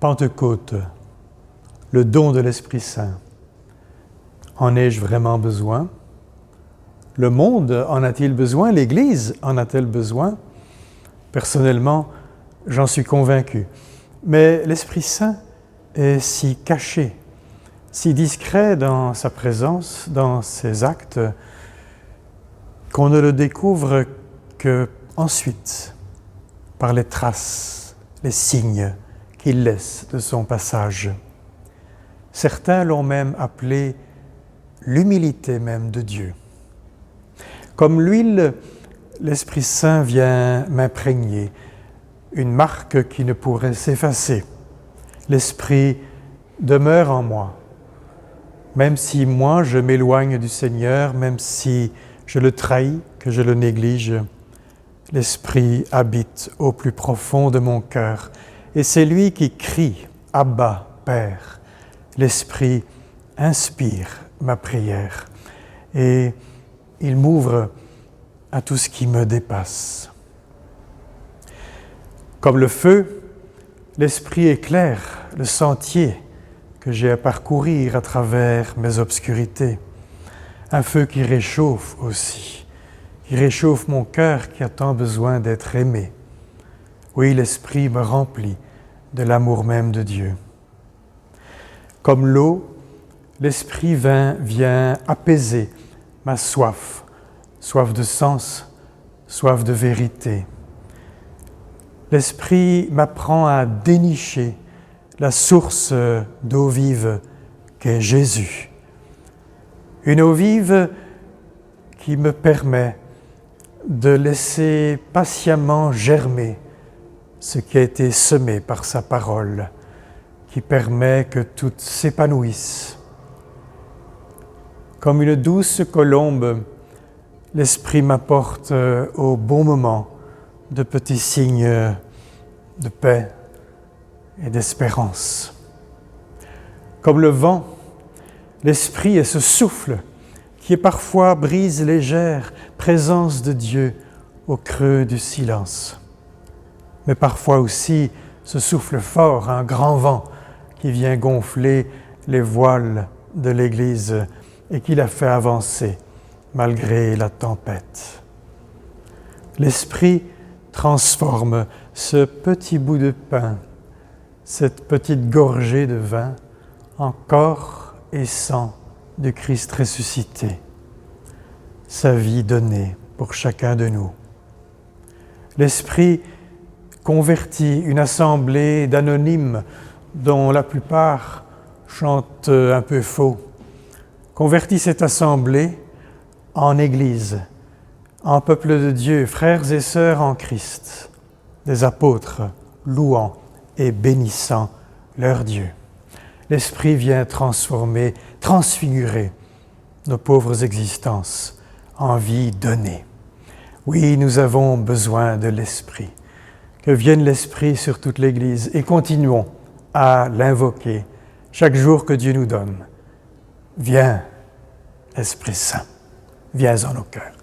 Pentecôte, le don de l'Esprit Saint. En ai-je vraiment besoin? Le monde en a-t-il besoin? L'Église en a-t-elle besoin? Personnellement, j'en suis convaincu. Mais l'Esprit Saint est si caché, si discret dans sa présence, dans ses actes, qu'on ne le découvre qu'ensuite, par les traces, les signes qu'il laisse de son passage. Certains l'ont même appelé l'humilité même de Dieu. Comme l'huile, l'Esprit Saint vient m'imprégner, une marque qui ne pourrait s'effacer. L'Esprit demeure en moi. Même si moi je m'éloigne du Seigneur, même si je le trahis, que je le néglige, l'Esprit habite au plus profond de mon cœur. Et c'est lui qui crie « Abba, Père ». L'Esprit inspire ma prière et il m'ouvre à tout ce qui me dépasse. Comme le feu, l'Esprit éclaire le sentier que j'ai à parcourir à travers mes obscurités. Un feu qui réchauffe aussi, qui réchauffe mon cœur qui a tant besoin d'être aimé. Oui, l'Esprit me remplit de l'amour même de Dieu. Comme l'eau, l'Esprit vient apaiser ma soif, soif de sens, soif de vérité. L'Esprit m'apprend à dénicher la source d'eau vive qu'est Jésus. Une eau vive qui me permet de laisser patiemment germer ce qui a été semé par sa parole, qui permet que tout s'épanouisse. Comme une douce colombe, l'Esprit m'apporte au bon moment de petits signes de paix et d'espérance. Comme le vent, l'Esprit est ce souffle qui est parfois brise légère, présence de Dieu au creux du silence. Mais parfois aussi ce souffle fort, un grand vent qui vient gonfler les voiles de l'Église et qui la fait avancer malgré la tempête. L'Esprit transforme ce petit bout de pain, cette petite gorgée de vin, en corps et sang du Christ ressuscité, sa vie donnée pour chacun de nous. L'Esprit convertit une assemblée d'anonymes dont la plupart chantent un peu faux, convertit cette assemblée en Église, en peuple de Dieu, frères et sœurs en Christ, des apôtres louant et bénissant leur Dieu. L'Esprit vient transformer, transfigurer nos pauvres existences en vie donnée. Oui, nous avons besoin de l'Esprit. Que vienne l'Esprit sur toute l'Église et continuons à l'invoquer chaque jour que Dieu nous donne. Viens, Esprit Saint, viens en nos cœurs.